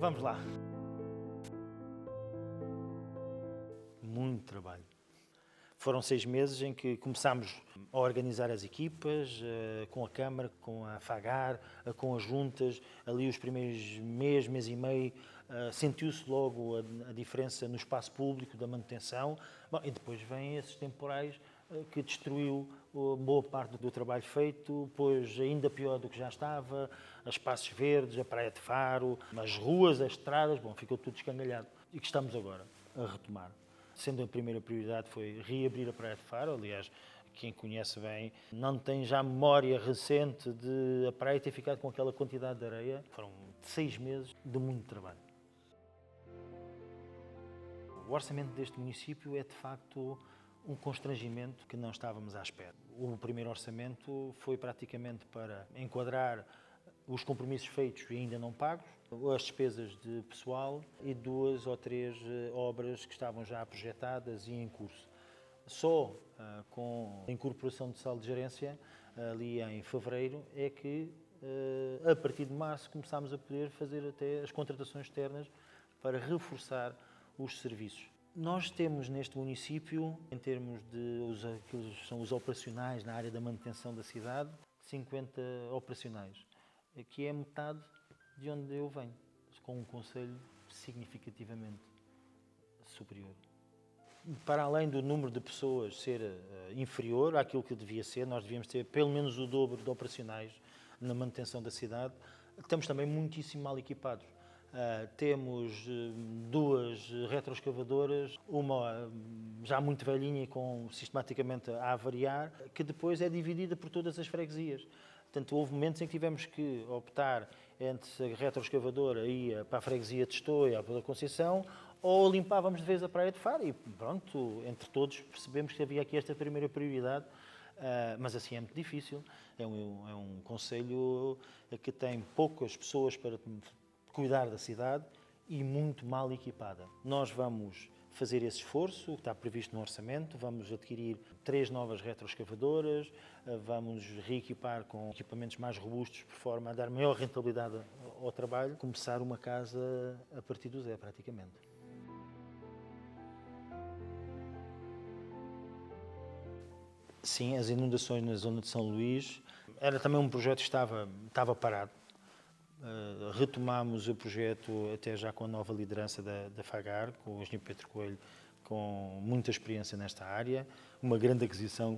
Vamos lá. Muito trabalho. Foram 6 meses em que começámos a organizar as equipas, com a Câmara, com a FAGAR, com as juntas. Ali os primeiros mês e meio, sentiu-se logo a diferença no espaço público da manutenção. Bom, e depois vêm esses temporais que destruiu boa parte do trabalho feito, pois ainda pior do que já estava, os espaços verdes, a Praia de Faro, as ruas, as estradas, bom, ficou tudo escangalhado. E que estamos agora a retomar. Sendo a primeira prioridade foi reabrir a Praia de Faro, aliás, quem conhece bem, não tem já memória recente de a praia ter ficado com aquela quantidade de areia. Foram 6 meses de muito trabalho. O orçamento deste município é, de facto, um constrangimento que não estávamos à espera. O primeiro orçamento foi praticamente para enquadrar os compromissos feitos e ainda não pagos, as despesas de pessoal e 2 ou 3 obras que estavam já projetadas e em curso. Só com a incorporação de sala de gerência, ali em fevereiro, é que a partir de março começámos a poder fazer até as contratações externas para reforçar os serviços. Nós temos neste município, em termos de aqueles que são os operacionais na área da manutenção da cidade, 50 operacionais, que é metade de onde eu venho, com um conselho significativamente superior. Para além do número de pessoas ser inferior àquilo que devia ser, nós devíamos ter pelo menos o dobro de operacionais na manutenção da cidade. Estamos também muitíssimo mal equipados. Temos 2 retroescavadoras, uma já muito velhinha e sistematicamente a avariar, que depois é dividida por todas as freguesias. Portanto, houve momentos em que tivemos que optar entre a retroescavadora ia para a freguesia de Estoia ou pela Conceição, ou limpávamos de vez a Praia de Faro e pronto, entre todos percebemos que havia aqui esta primeira prioridade, mas assim é muito difícil. É um concelho que tem poucas pessoas para cuidar da cidade e muito mal equipada. Nós vamos fazer esse esforço, que está previsto no orçamento, vamos adquirir 3 novas retroescavadoras, vamos reequipar com equipamentos mais robustos, por forma a dar maior rentabilidade ao trabalho, começar uma casa a partir do zero, praticamente. Sim, as inundações na zona de São Luís era também um projeto que estava parado. Retomámos o projeto até já com a nova liderança da FAGAR, com o engenheiro Pedro Coelho, com muita experiência nesta área, uma grande aquisição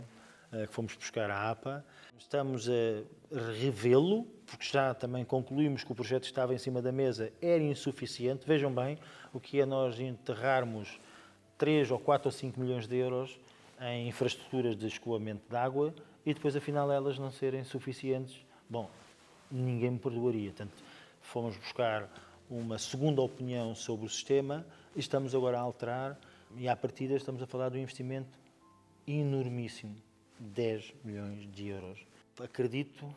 que fomos buscar à APA. Estamos a revê-lo, porque já também concluímos que o projeto que estava em cima da mesa era insuficiente. Vejam bem o que é nós enterrarmos 3 ou 4 ou 5 milhões de euros em infraestruturas de escoamento de água e depois, afinal, elas não serem suficientes. Bom, ninguém me perdoaria. Portanto, fomos buscar uma segunda opinião sobre o sistema e estamos agora a alterar e, à partida, estamos a falar de um investimento enormíssimo, 10 milhões de euros. Acredito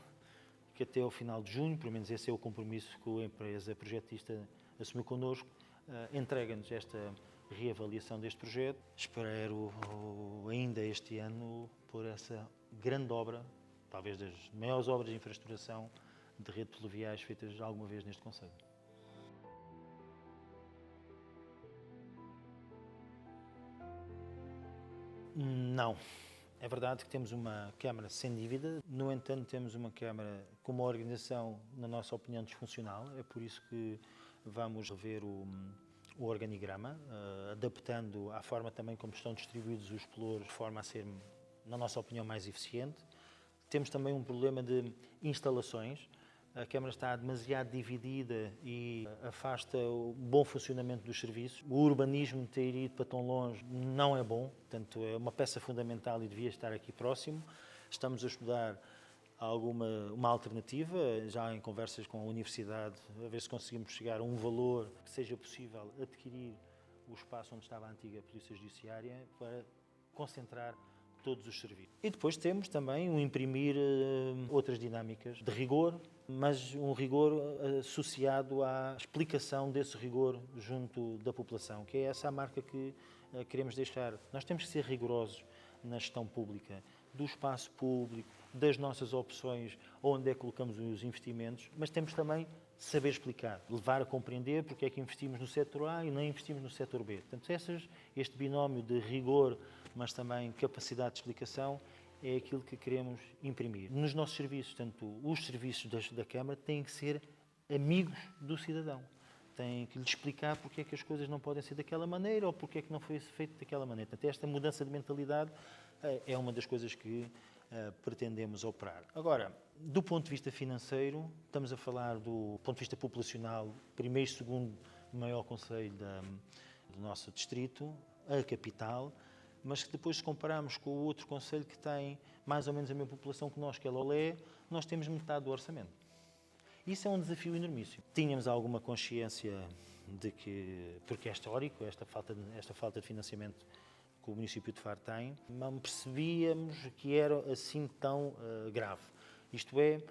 que até ao final de junho, pelo menos esse é o compromisso que a empresa projetista assumiu connosco, entrega-nos esta reavaliação deste projeto. Espero ainda este ano por essa grande obra, talvez das maiores obras de infraestruturação de rede de fluviais feitas alguma vez neste concelho. Não. É verdade que temos uma Câmara sem dívida, no entanto temos uma Câmara com uma organização, na nossa opinião, disfuncional. É por isso que vamos rever o organigrama, adaptando à forma também como estão distribuídos os pelouros, de forma a ser, na nossa opinião, mais eficiente. Temos também um problema de instalações. A Câmara está demasiado dividida e afasta o bom funcionamento dos serviços. O urbanismo ter ido para tão longe não é bom, portanto é uma peça fundamental e devia estar aqui próximo. Estamos a estudar uma alternativa, já em conversas com a Universidade, a ver se conseguimos chegar a um valor que seja possível adquirir o espaço onde estava a antiga Polícia Judiciária para concentrar todos os serviços. E depois temos também um imprimir outras dinâmicas de rigor, mas um rigor associado à explicação desse rigor junto da população, que é essa a marca que queremos deixar. Nós temos que ser rigorosos na gestão pública, do espaço público, das nossas opções, onde é que colocamos os investimentos, mas temos também saber explicar, levar a compreender porque é que investimos no setor A e não investimos no setor B. Portanto, este binómio de rigor, mas também capacidade de explicação, é aquilo que queremos imprimir. Nos nossos serviços, tanto os serviços da Câmara têm que ser amigos do cidadão. Têm que lhe explicar porque é que as coisas não podem ser daquela maneira ou porque é que não foi feito daquela maneira. Portanto, esta mudança de mentalidade é uma das coisas que pretendemos operar. Agora, do ponto de vista financeiro, estamos a falar do ponto de vista populacional, primeiro e segundo maior concelho do nosso distrito, a capital, mas que depois, se compararmos com o outro concelho que tem mais ou menos a mesma população que nós, que é Lolé, nós temos metade do orçamento. Isso é um desafio enormíssimo. Tínhamos alguma consciência de que, porque é histórico, esta falta de financiamento que o município de Faro tem, não percebíamos que era assim tão grave. Isto é,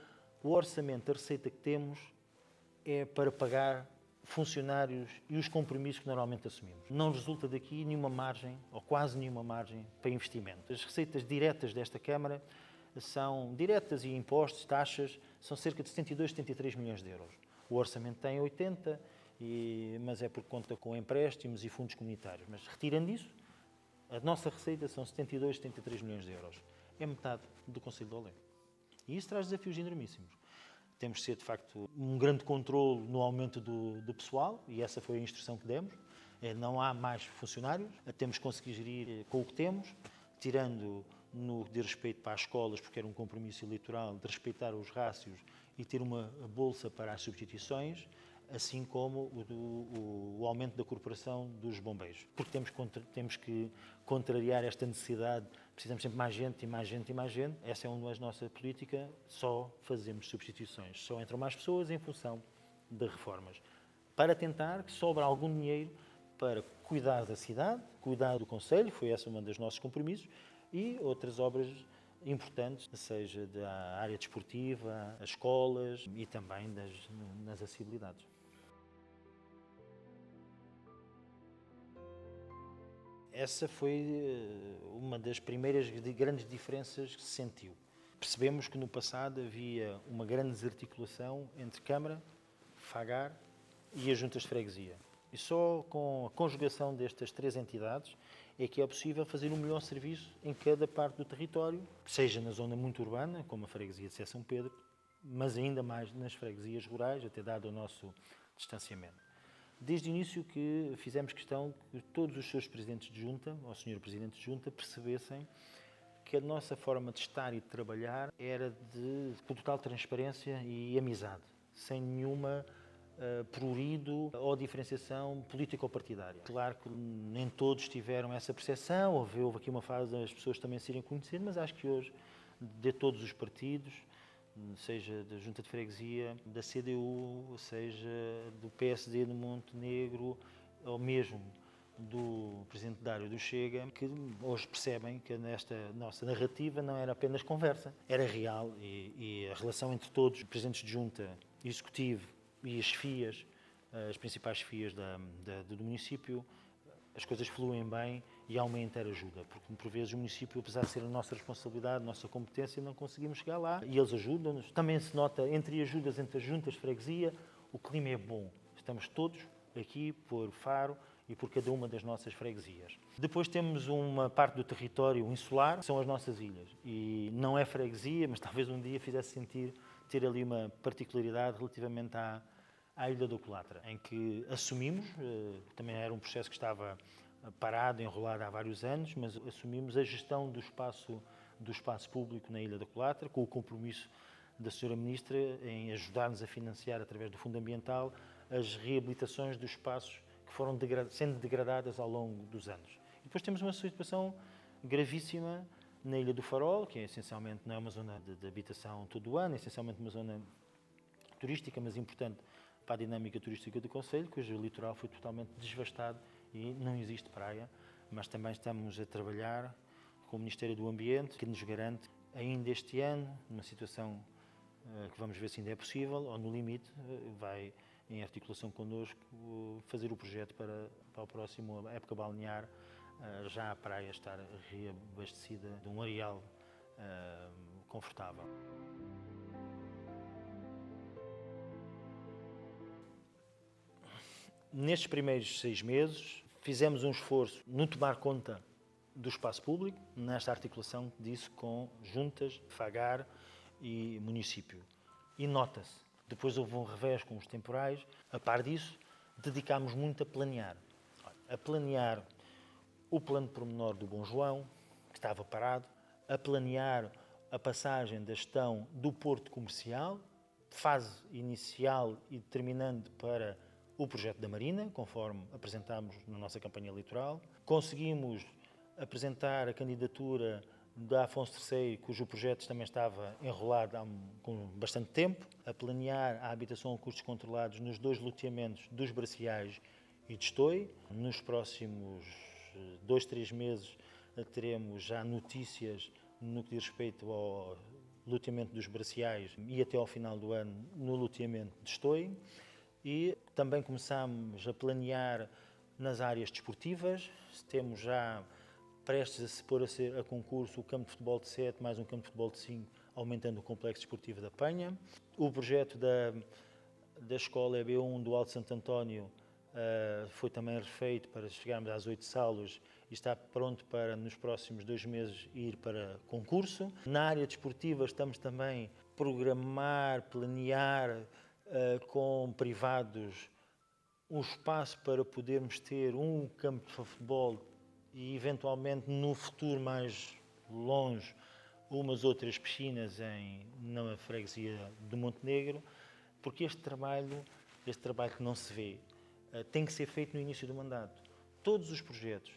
o orçamento, a receita que temos é para pagar funcionários e os compromissos que normalmente assumimos. Não resulta daqui nenhuma margem, ou quase nenhuma margem, para investimento. As receitas diretas desta Câmara são diretas e impostos, taxas, são cerca de 72, 73 milhões de euros. O orçamento tem 80, mas é por conta com empréstimos e fundos comunitários. Mas retirando isso, a nossa receita são 72, 73 milhões de euros. É metade do Concelho de Olé. E isso traz desafios enormíssimos. Temos de ser, de facto, um grande controle no aumento do pessoal, e essa foi a instrução que demos. Não há mais funcionários, temos que conseguir gerir com o que temos, tirando no que diz respeito para as escolas, porque era um compromisso eleitoral de respeitar os rácios e ter uma bolsa para as substituições, assim como o aumento da corporação dos bombeiros. Porque temos que contrariar esta necessidade, precisamos sempre mais gente e mais gente e mais gente. Essa é uma das nossas políticas, só fazemos substituições, só entram mais pessoas em função de reformas. Para tentar que sobre algum dinheiro para cuidar da cidade, cuidar do concelho, foi essa uma dos nossos compromissos, e outras obras importantes, seja da área desportiva, as escolas e também nas acessibilidades. Essa foi uma das primeiras grandes diferenças que se sentiu. Percebemos que no passado havia uma grande desarticulação entre Câmara, FAGAR e as juntas de freguesia. E só com a conjugação destas três entidades é que é possível fazer um melhor serviço em cada parte do território, seja na zona muito urbana, como a freguesia de Sé São Pedro, mas ainda mais nas freguesias rurais, até dado o nosso distanciamento. Desde o início que fizemos questão que todos os seus presidentes de junta, ou senhor presidente de junta, percebessem que a nossa forma de estar e de trabalhar era com total transparência e amizade, sem nenhuma prurido ou diferenciação política ou partidária. Claro que nem todos tiveram essa percepção, houve aqui uma fase das pessoas também se irem conhecer, mas acho que hoje, de todos os partidos, seja da Junta de Freguesia, da CDU, seja do PSD de Montenegro, ou mesmo do Presidente Dário do Chega, que hoje percebem que nesta nossa narrativa não era apenas conversa, era real e a relação entre todos, os Presidentes de Junta, Executivo e as FIAs, as principais FIAs do município, as coisas fluem bem e há uma inteira ajuda, porque por vezes o município, apesar de ser a nossa responsabilidade, a nossa competência, não conseguimos chegar lá e eles ajudam-nos. Também se nota entre ajudas, entre as juntas de freguesia, o clima é bom. Estamos todos aqui por Faro e por cada uma das nossas freguesias. Depois temos uma parte do território insular, que são as nossas ilhas. E não é freguesia, mas talvez um dia fizesse sentir ter ali uma particularidade relativamente à Ilha do Colatra, em que assumimos, também era um processo que estava parado, enrolado há vários anos, mas assumimos a gestão do espaço público na Ilha do Colatra, com o compromisso da Sra. Ministra em ajudar-nos a financiar, através do Fundo Ambiental, as reabilitações dos espaços que foram sendo degradadas ao longo dos anos. E depois temos uma situação gravíssima na Ilha do Farol, que essencialmente não é uma zona de habitação todo o ano, é essencialmente uma zona turística, mas importante para a dinâmica turística do concelho, cujo litoral foi totalmente devastado e não existe praia, mas também estamos a trabalhar com o Ministério do Ambiente, que nos garante ainda este ano, numa situação que vamos ver se ainda é possível, ou no limite vai, em articulação connosco, fazer o projeto para a próxima época balnear, já a praia estar reabastecida de um areal confortável. Nestes primeiros 6 meses, fizemos um esforço no tomar conta do espaço público, nesta articulação disso com juntas, FAGAR e município. E nota-se, depois houve um revés com os temporais, a par disso, dedicámos muito a planear. A planear o plano pormenor do Bom João, que estava parado, a planear a passagem da gestão do Porto Comercial, fase inicial e determinante para o projeto da Marina, conforme apresentámos na nossa campanha eleitoral. Conseguimos apresentar a candidatura da Afonso III, cujo projeto também estava enrolado há com bastante tempo, a planear a habitação a custos controlados nos 2 loteamentos dos Braciais e de Estoi. Nos próximos 2, 3 meses teremos já notícias no que diz respeito ao loteamento dos Braciais e até ao final do ano no loteamento de Estoi. E também começamos a planear nas áreas desportivas. Temos já prestes a se pôr a concurso o campo de futebol de 7 mais um campo de futebol de 5, aumentando o complexo desportivo da Penha. O projeto da escola EB1 do Alto Santo António foi também refeito para chegarmos às 8 salas e está pronto para, nos próximos 2 meses, ir para concurso. Na área desportiva estamos também a programar, planear com privados um espaço para podermos ter um campo de futebol e, eventualmente, no futuro mais longe, umas outras piscinas na freguesia do Montenegro, porque este trabalho que não se vê, tem que ser feito no início do mandato. Todos os projetos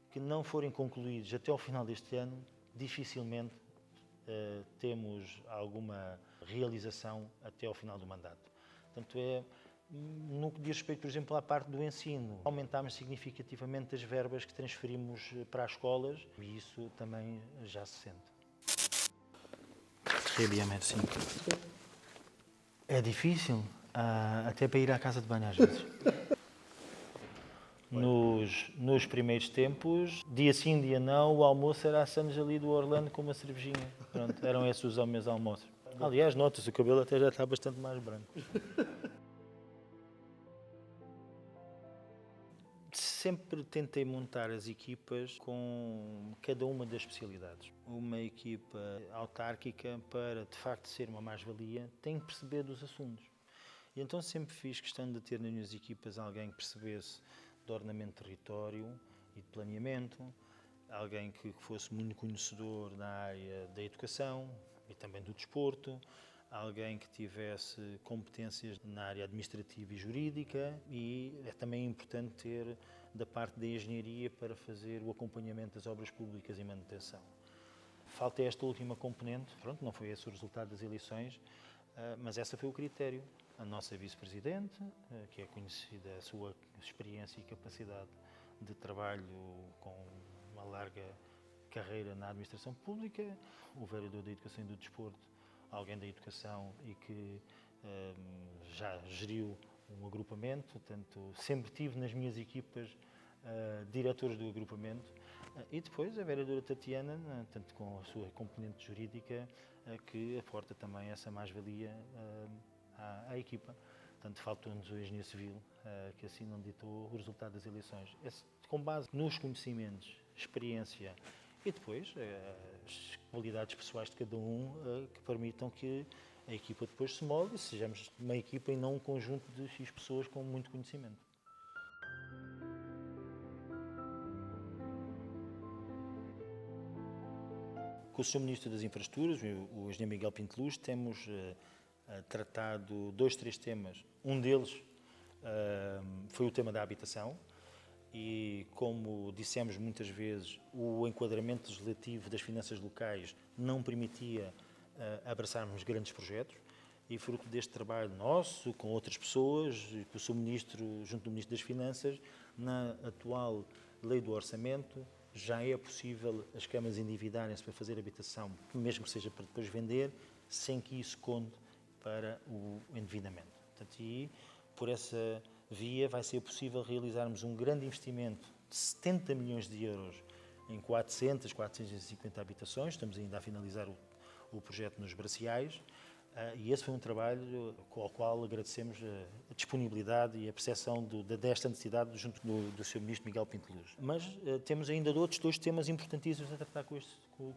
que não forem concluídos até ao final deste ano, dificilmente temos alguma realização até ao final do mandato. Portanto, no que diz respeito, por exemplo, à parte do ensino, aumentámos significativamente as verbas que transferimos para as escolas e isso também já se sente. É difícil, até para ir à casa de banho às vezes. Nos primeiros tempos, dia sim, dia não, o almoço era a Santos ali do Orlando com uma cervejinha. Pronto, eram esses os meus almoços. Aliás, nota-se, o cabelo até já está bastante mais branco. Sempre tentei montar as equipas com cada uma das especialidades. Uma equipa autárquica, para de facto ser uma mais-valia, tem que perceber dos assuntos. E então sempre fiz questão de ter nas minhas equipas alguém que percebesse de ordenamento de território e de planeamento, alguém que fosse muito conhecedor na área da educação e também do desporto, alguém que tivesse competências na área administrativa e jurídica, e é também importante ter da parte da engenharia para fazer o acompanhamento das obras públicas e manutenção. Falta esta última componente, pronto, não foi esse o resultado das eleições, mas essa foi o critério. A nossa vice-presidente, que é conhecida a sua experiência e capacidade de trabalho com uma larga carreira na administração pública, o vereador da Educação e do Desporto, alguém da educação e que já geriu um agrupamento, portanto, sempre tive nas minhas equipas diretores do agrupamento, e depois a vereadora Tatiana, tanto com a sua componente jurídica, que aporta também essa mais-valia à equipa. Portanto, faltou-nos o engenheiro civil, que assim não ditou o resultado das eleições. Com base nos conhecimentos, experiência e depois as qualidades pessoais de cada um, que permitam que a equipa depois se molde e sejamos uma equipa e não um conjunto de X pessoas com muito conhecimento. Com o Sr. Ministro das Infraestruturas, o Engenheiro Miguel Pinto Luz, temos tratado 2, 3 temas. Um deles foi o tema da habitação e, como dissemos muitas vezes, o enquadramento legislativo das finanças locais não permitia abraçarmos grandes projetos, e fruto deste trabalho nosso, com outras pessoas, com o Sr. Ministro, junto do Ministro das Finanças, na atual Lei do Orçamento, já é possível as câmaras endividarem-se para fazer habitação, mesmo que seja para depois vender, sem que isso conte para o endividamento. Portanto, e por essa via vai ser possível realizarmos um grande investimento de 70 milhões de euros em 400, 450 habitações. Estamos ainda a finalizar o projeto nos Braciais. E esse foi um trabalho ao qual agradecemos a disponibilidade e a percepção desta necessidade junto do Sr. Ministro Miguel Pinto Luz. Mas temos ainda outros 2 temas importantíssimos a tratar com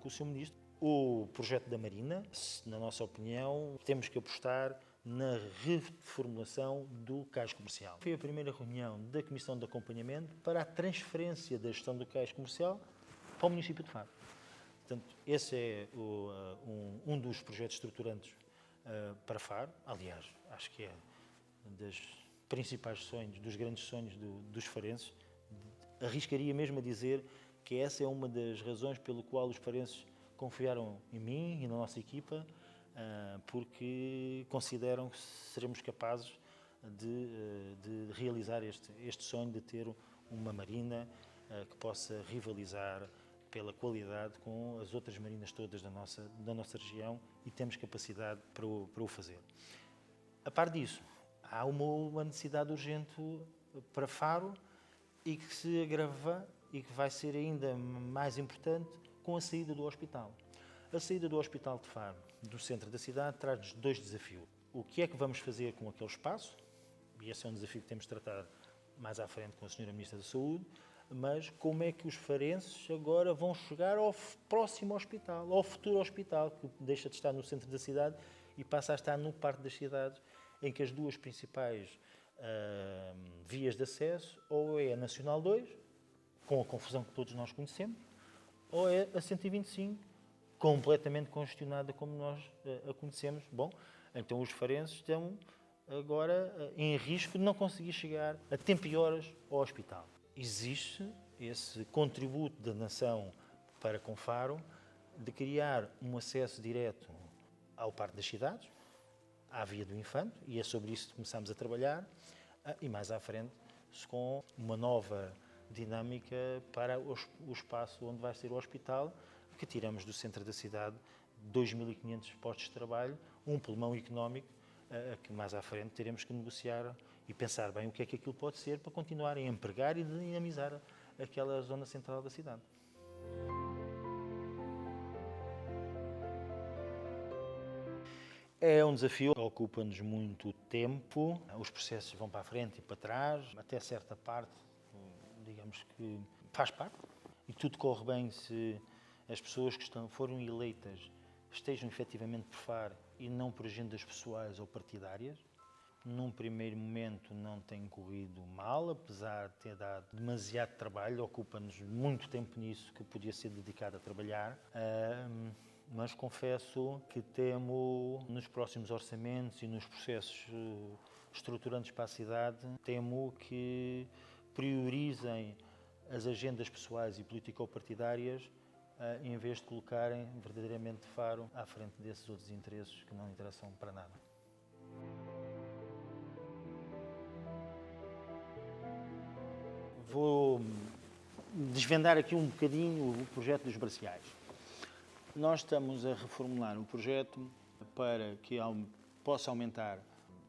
o Sr. Ministro. O projeto da Marina, na nossa opinião, temos que apostar na reformulação do cais comercial. Foi a primeira reunião da Comissão de Acompanhamento para a transferência da gestão do cais comercial para o município de Faro. Portanto, esse é um dos projetos estruturantes para Faro. Aliás, acho que é dos principais sonhos, dos grandes sonhos dos farenses. Arriscaria mesmo a dizer que essa é uma das razões pelo qual os farenses confiaram em mim e na nossa equipa, porque consideram que seremos capazes de realizar este sonho de ter uma marina que possa rivalizar pela qualidade com as outras marinas todas da nossa região, e temos capacidade para o fazer. A par disso, há uma necessidade urgente para Faro e que se agrava e que vai ser ainda mais importante com a saída do hospital. A saída do Hospital de Faro, do centro da cidade, traz-nos 2 desafios. O que é que vamos fazer com aquele espaço? E esse é um desafio que temos de tratar mais à frente com a Sra. Ministra da Saúde. Mas como é que os farenses agora vão chegar ao próximo hospital, ao futuro hospital, que deixa de estar no centro da cidade e passa a estar no parque das cidades, em que as 2 principais vias de acesso ou é a Nacional 2, com a confusão que todos nós conhecemos, ou é a 125, completamente congestionada como nós a conhecemos. Bom, então os farenses estão agora em risco de não conseguir chegar a tempo e horas ao hospital. Existe esse contributo da nação para com Faro de criar um acesso direto ao Parque das Cidades, à Via do Infante, e é sobre isso que começamos a trabalhar, e mais à frente com uma nova dinâmica para o espaço onde vai ser o hospital, que tiramos do centro da cidade 2.500 postos de trabalho, um pulmão económico, que mais à frente teremos que negociar e pensar bem o que é que aquilo pode ser para continuar a empregar e dinamizar aquela zona central da cidade. É um desafio, ocupa-nos muito tempo, os processos vão para a frente e para trás, até certa parte, digamos que faz parte, e tudo corre bem se as pessoas que foram eleitas estejam efetivamente por Faro e não por agendas pessoais ou partidárias. Num primeiro momento não tem corrido mal, apesar de ter dado demasiado trabalho, ocupa-nos muito tempo nisso que podia ser dedicado a trabalhar, mas confesso que temo nos próximos orçamentos e nos processos estruturantes para a cidade, temo que priorizem as agendas pessoais e político-partidárias em vez de colocarem verdadeiramente Faro à frente desses outros interesses que não interessam para nada. Vou desvendar aqui um bocadinho o projeto dos Braciais. Nós estamos a reformular o projeto para que possa aumentar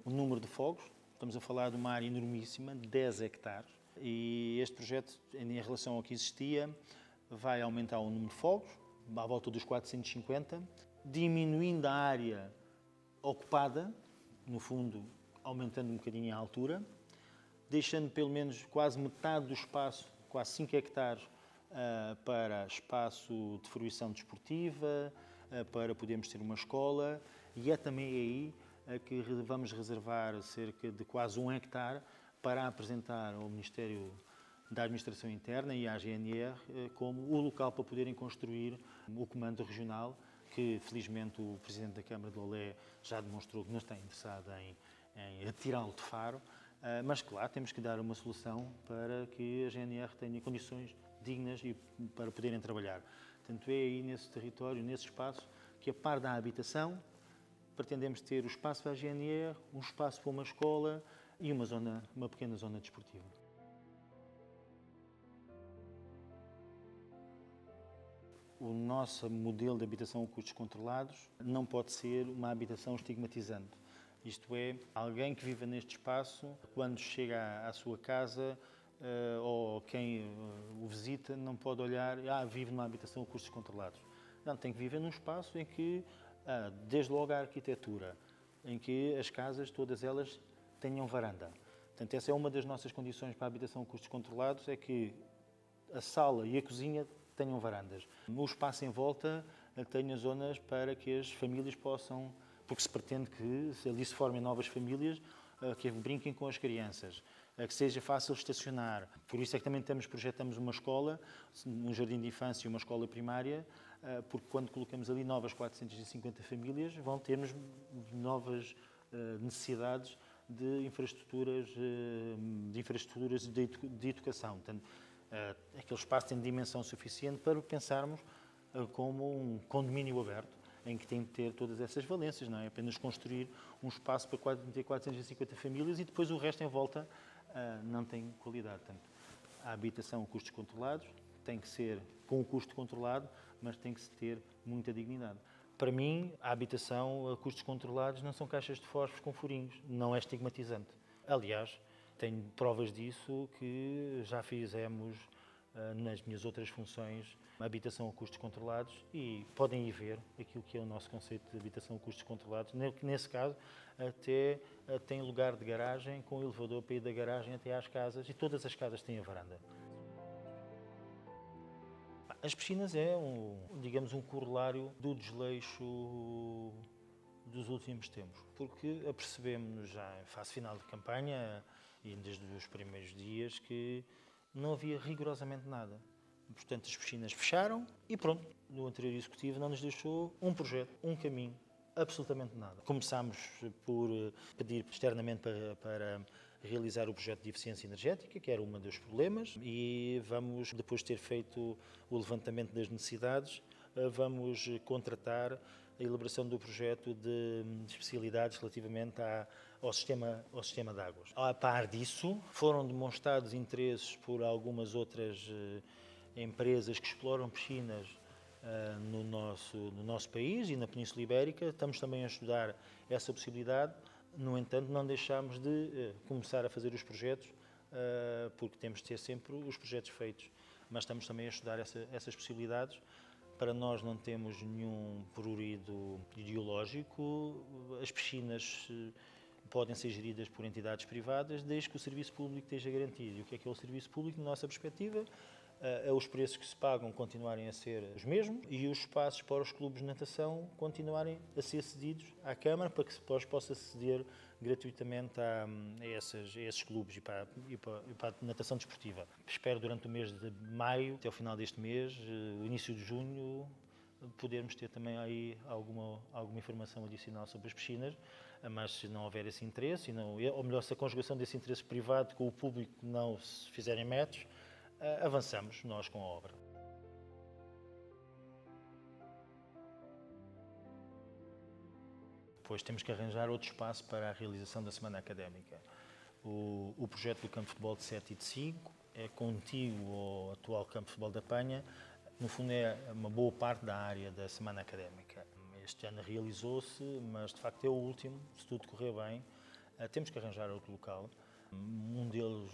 o número de fogos. Estamos a falar de uma área enormíssima, de 10 hectares, e este projeto, em relação ao que existia, vai aumentar o número de fogos, à volta dos 450, diminuindo a área ocupada, no fundo, aumentando um bocadinho a altura, deixando pelo menos quase metade do espaço, quase 5 hectares, para espaço de fruição desportiva, para podermos ter uma escola, e é também aí que vamos reservar cerca de quase 1 hectare para apresentar ao Ministério da Administração Interna e à GNR como o local para poderem construir o comando regional, que felizmente o Presidente da Câmara de Lolé já demonstrou que não está interessado em atirá-lo de Faro, mas claro, temos que dar uma solução para que a GNR tenha condições dignas e para poderem trabalhar. Portanto, é aí nesse território, nesse espaço, que a par da habitação, pretendemos ter o espaço para a GNR, um espaço para uma escola e uma pequena zona desportiva. O nosso modelo de habitação a custos controlados não pode ser uma habitação estigmatizante. Isto é, alguém que viva neste espaço, quando chega à sua casa ou quem o visita, não pode olhar, vive numa habitação a custos controlados. Não, tem que viver num espaço em que desde logo a arquitetura, em que as casas, todas elas, tenham varanda. Portanto, essa é uma das nossas condições para a habitação a custos controlados, é que a sala e a cozinha tenham varandas. O espaço em volta tenha zonas para que as famílias possam, porque se pretende que ali se formem novas famílias, que brinquem com as crianças, que seja fácil estacionar. Por isso é que também projetamos uma escola, um jardim de infância e uma escola primária, porque quando colocamos ali novas 450 famílias, vão termos novas necessidades de infraestruturas de educação. Portanto, aquele espaço tem dimensão suficiente para pensarmos como um condomínio aberto, em que tem de ter todas essas valências, não é apenas construir um espaço para ter 450 famílias e depois o resto em volta não tem qualidade. Portanto, a habitação a custos controlados tem que ser com o custo controlado, mas tem que se ter muita dignidade. Para mim, a habitação a custos controlados não são caixas de fósforos com furinhos, não é estigmatizante. Aliás, tenho provas disso que já fizemos nas minhas outras funções, habitação a custos controlados, e podem ir ver aquilo que é o nosso conceito de habitação a custos controlados. Nesse caso, até tem lugar de garagem, com elevador para ir da garagem até às casas, e todas as casas têm a varanda. As piscinas é, digamos, um corolário do desleixo dos últimos tempos, porque apercebemos já em fase final de campanha e desde os primeiros dias que não havia rigorosamente nada. Portanto, as piscinas fecharam e pronto. O anterior executivo não nos deixou um projeto, um caminho, absolutamente nada. Começámos por pedir externamente para realizar o projeto de eficiência energética, que era um dos problemas, e vamos, depois de ter feito o levantamento das necessidades, vamos contratar a elaboração do projeto de especialidades relativamente ao sistema de águas. A par disso, foram demonstrados interesses por algumas outras empresas que exploram piscinas no nosso país e na Península Ibérica. Estamos também a estudar essa possibilidade. No entanto, não deixamos de começar a fazer os projetos, porque temos de ter sempre os projetos feitos. Mas estamos também a estudar essas possibilidades. Para nós não temos nenhum prurido ideológico. As piscinas podem ser geridas por entidades privadas, desde que o serviço público esteja garantido. E o que é o serviço público, na nossa perspectiva? Os preços que se pagam continuarem a ser os mesmos e os espaços para os clubes de natação continuarem a ser cedidos à Câmara para que se possa ceder gratuitamente a esses clubes e para a natação desportiva. Espero durante o mês de maio, até o final deste mês, o início de junho, podermos ter também aí alguma informação adicional sobre as piscinas, mas se não houver esse interesse, ou melhor, se a conjugação desse interesse privado com o público não se fizerem match, avançamos nós com a obra. Depois temos que arranjar outro espaço para a realização da semana académica. O projeto do campo de futebol de 7 e de 5 é contíguo ao atual campo de futebol da Penha. No fundo é uma boa parte da área da semana académica. Este ano realizou-se, mas de facto é o último, se tudo correr bem. Temos que arranjar outro local.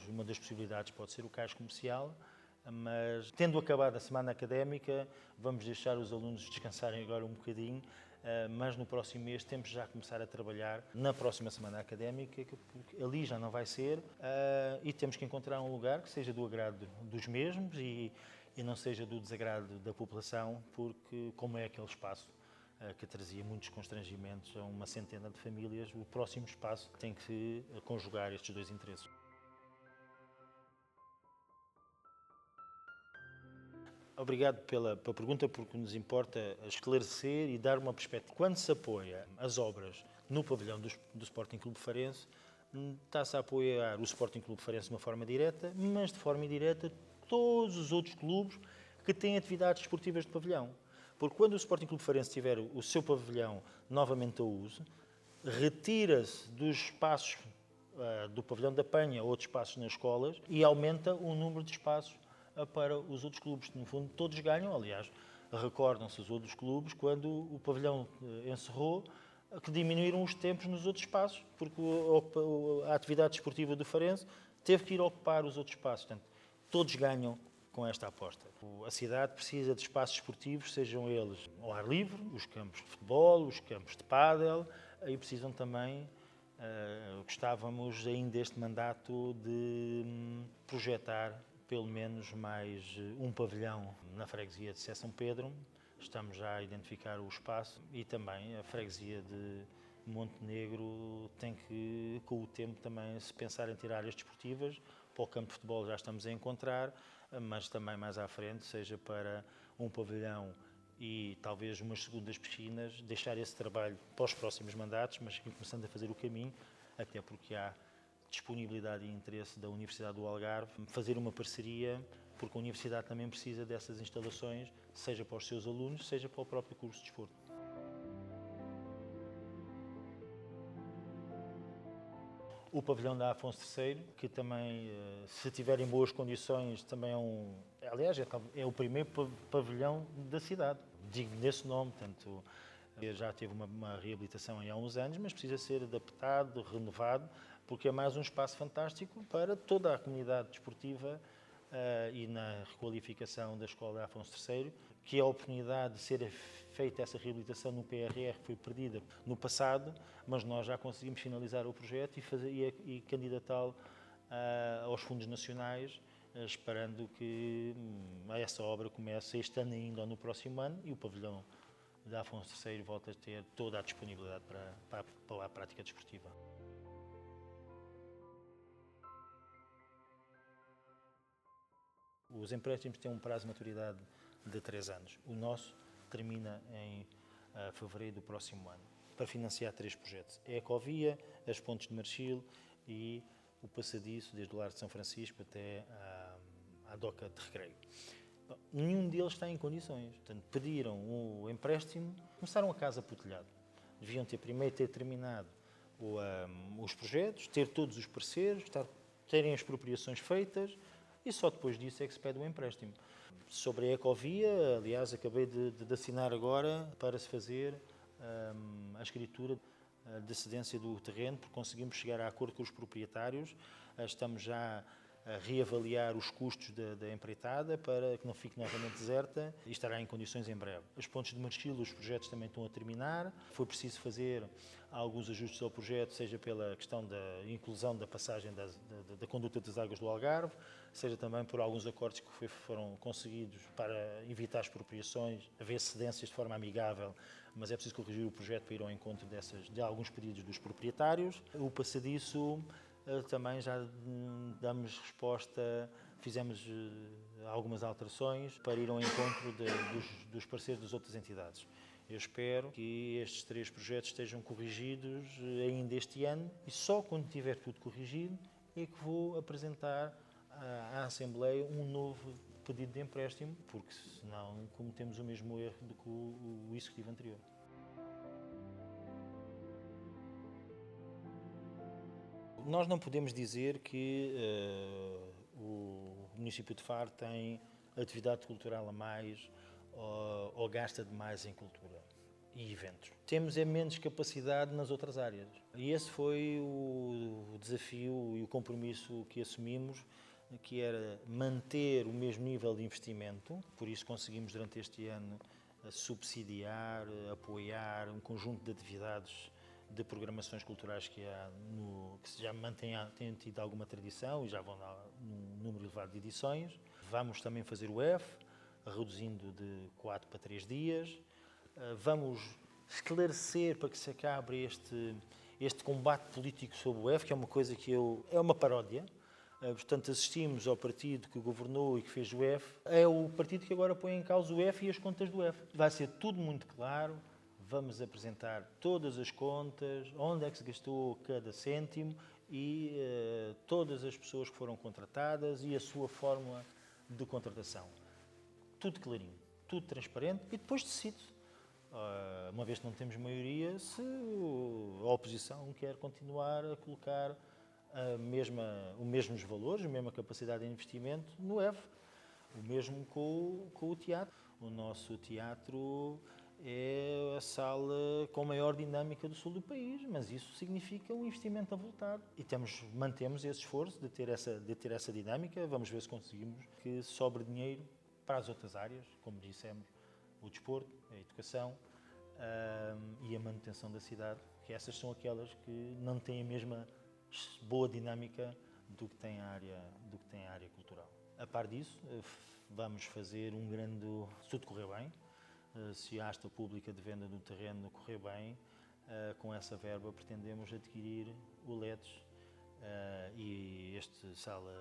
Uma das possibilidades pode ser o cais comercial, mas tendo acabado a semana académica, vamos deixar os alunos descansarem agora um bocadinho, mas no próximo mês temos já a começar a trabalhar na próxima semana académica, porque ali já não vai ser, e temos que encontrar um lugar que seja do agrado dos mesmos e não seja do desagrado da população, porque como é aquele espaço que trazia muitos constrangimentos a uma centena de famílias, o próximo espaço tem que conjugar estes dois interesses. Obrigado pela pergunta, porque nos importa esclarecer e dar uma perspectiva. Quando se apoia as obras no pavilhão do Sporting Clube Farense, está-se a apoiar o Sporting Clube Farense de uma forma direta, mas de forma indireta todos os outros clubes que têm atividades esportivas de pavilhão. Porque quando o Sporting Clube Farense tiver o seu pavilhão novamente a uso, retira-se dos espaços do pavilhão da Penha ou outros espaços nas escolas e aumenta o número de espaços para os outros clubes. No fundo, todos ganham. Aliás, recordam-se os outros clubes quando o pavilhão encerrou, que diminuíram os tempos nos outros espaços, porque a atividade desportiva do Farense teve que ir ocupar os outros espaços. Portanto, todos ganham com esta aposta. A cidade precisa de espaços esportivos, sejam eles ao ar livre, os campos de futebol, os campos de pádel, e precisam também, gostávamos ainda este mandato de projetar pelo menos mais um pavilhão na freguesia de Sé São Pedro. Estamos já a identificar o espaço e também a freguesia de Montenegro tem que, com o tempo, também se pensar em ter áreas desportivas. Para o campo de futebol já estamos a encontrar, mas também mais à frente, seja para um pavilhão e talvez umas segundas piscinas, deixar esse trabalho para os próximos mandatos, mas começando a fazer o caminho, até porque há disponibilidade e interesse da Universidade do Algarve, fazer uma parceria, porque a Universidade também precisa dessas instalações, seja para os seus alunos, seja para o próprio curso de desporto. O pavilhão da Afonso III, que também, se tiver em boas condições, também aliás, é o primeiro pavilhão da cidade. Digo nesse nome, tanto já teve uma reabilitação há uns anos, mas precisa ser adaptado, renovado, porque é mais um espaço fantástico para toda a comunidade desportiva e na requalificação da Escola da Afonso III, que a oportunidade de ser feita essa reabilitação no PRR foi perdida no passado, mas nós já conseguimos finalizar o projeto e candidatá-lo aos fundos nacionais, esperando que essa obra comece este ano ainda ou no próximo ano e o pavilhão da Afonso III volta a ter toda a disponibilidade para a prática desportiva. Os empréstimos têm um prazo de maturidade de 3 anos. O nosso termina em fevereiro do próximo ano, para financiar 3 projetos. A Ecovia, as Pontes de Marchil e o passadiço desde o Largo de São Francisco até à Doca de Recreio. Nenhum deles está em condições. Portanto, pediram o empréstimo, começaram a casa por telhado. Deviam primeiro ter terminado os projetos, ter todos os parceiros, terem as expropriações feitas e só depois disso é que se pede o empréstimo. Sobre a Ecovia, aliás, acabei de assinar agora para se fazer a escritura de cedência do terreno, porque conseguimos chegar a acordo com os proprietários. Estamos já a reavaliar os custos da empreitada para que não fique novamente deserta e estará em condições em breve. As Pontes de Marchil, os projetos também estão a terminar. Foi preciso fazer alguns ajustes ao projeto, seja pela questão da inclusão da passagem da conduta das águas do Algarve, seja também por alguns acordos que foram conseguidos para evitar expropriações, haver cedências de forma amigável, mas é preciso corrigir o projeto para ir ao encontro de alguns pedidos dos proprietários. O passadiço também já damos resposta, fizemos algumas alterações para ir ao encontro dos parceiros das outras entidades. Eu espero que estes 3 projetos estejam corrigidos ainda este ano e só quando tiver tudo corrigido é que vou apresentar à Assembleia um novo pedido de empréstimo, porque senão cometemos o mesmo erro do que o Executivo anterior. Nós não podemos dizer que o município de Faro tem atividade cultural a mais ou gasta demais em cultura e eventos. Temos menos capacidade nas outras áreas. E esse foi o desafio e o compromisso que assumimos, que era manter o mesmo nível de investimento. Por isso conseguimos durante este ano subsidiar, apoiar um conjunto de atividades de programações culturais que já têm tido alguma tradição e já vão num número elevado de edições. Vamos também fazer o F, reduzindo de 4 para 3 dias. Vamos esclarecer para que se acabe este combate político sobre o F, que é uma coisa é uma paródia. Portanto, assistimos ao partido que governou e que fez o F. É o partido que agora põe em causa o F e as contas do F. Vai ser tudo muito claro. Vamos apresentar todas as contas, onde é que se gastou cada cêntimo e todas as pessoas que foram contratadas e a sua fórmula de contratação. Tudo clarinho, tudo transparente e depois decide-se, uma vez que não temos maioria, se a oposição quer continuar a colocar os mesmos valores, a mesma capacidade de investimento no EF. O mesmo com o teatro. O nosso teatro é a sala com maior dinâmica do sul do país, mas isso significa um investimento avultado. E mantemos esse esforço de ter essa dinâmica. Vamos ver se conseguimos que sobre dinheiro para as outras áreas, como dissemos, o desporto, a educação e a manutenção da cidade, que essas são aquelas que não têm a mesma boa dinâmica do que tem a área cultural. A par disso, vamos fazer se tudo correr bem, se a asta pública de venda do terreno correr bem, com essa verba pretendemos adquirir o LEDs e esta sala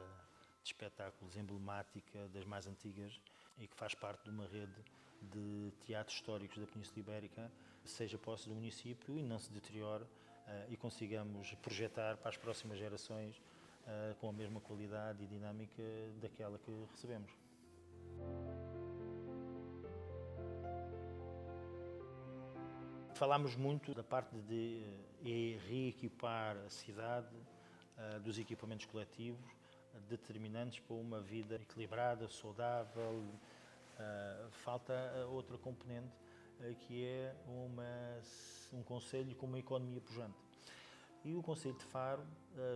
de espetáculos emblemática das mais antigas e que faz parte de uma rede de teatros históricos da Península Ibérica, seja posse do município e não se deteriore e consigamos projetar para as próximas gerações com a mesma qualidade e dinâmica daquela que recebemos. Falámos muito da parte de reequipar a cidade dos equipamentos coletivos determinantes para uma vida equilibrada, saudável. Falta outra componente que é um concelho com uma economia pujante. E o concelho de Faro,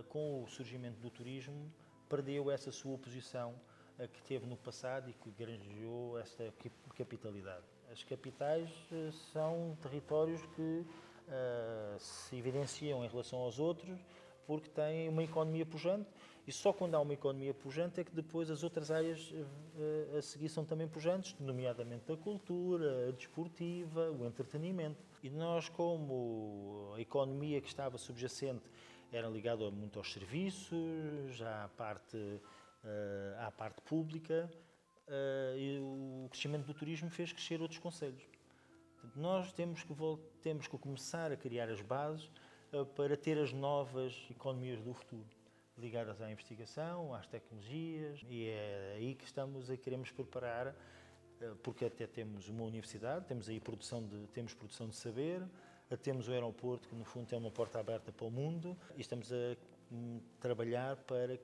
com o surgimento do turismo, perdeu essa sua posição que teve no passado e que granjeou esta capitalidade. As capitais são territórios que se evidenciam em relação aos outros porque têm uma economia pujante e só quando há uma economia pujante é que depois as outras áreas a seguir são também pujantes, nomeadamente a cultura, a desportiva, o entretenimento. E nós, como a economia que estava subjacente era ligada muito aos serviços, à parte pública, e o crescimento do turismo fez crescer outros concelhos. Portanto, nós temos que começar a criar as bases para ter as novas economias do futuro, ligadas à investigação, às tecnologias, e é aí que queremos preparar, porque até temos uma universidade, temos aí produção de saber, temos o aeroporto, que no fundo é uma porta aberta para o mundo, e estamos a trabalhar para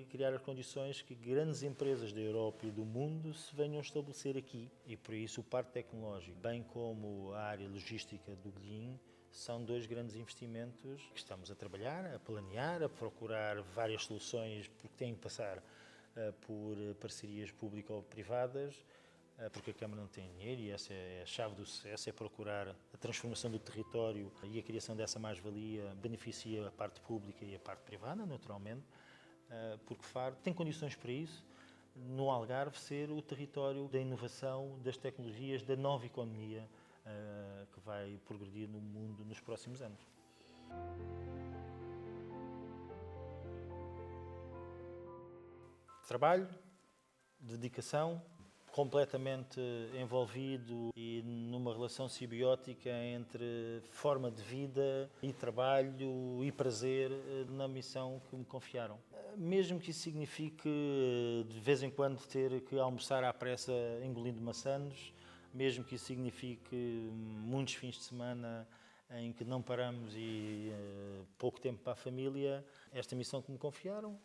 criar as condições que grandes empresas da Europa e do mundo se venham estabelecer aqui. E por isso o Parque Tecnológico, bem como a área logística do Guilhem, são dois grandes investimentos que estamos a trabalhar, a planear, a procurar várias soluções, porque têm que passar por parcerias público-privadas, porque a Câmara não tem dinheiro e essa é a chave do sucesso, é procurar a transformação do território e a criação dessa mais-valia beneficia a parte pública e a parte privada, naturalmente, porque Faro tem condições para isso, no Algarve ser o território da inovação, das tecnologias, da nova economia que vai progredir no mundo nos próximos anos. Trabalho, dedicação, completamente envolvido e numa relação simbiótica entre forma de vida e trabalho e prazer na missão que me confiaram. Mesmo que isso signifique de vez em quando ter que almoçar à pressa engolindo maçãs, mesmo que isso signifique muitos fins de semana em que não paramos e pouco tempo para a família, esta missão que me confiaram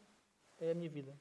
é a minha vida.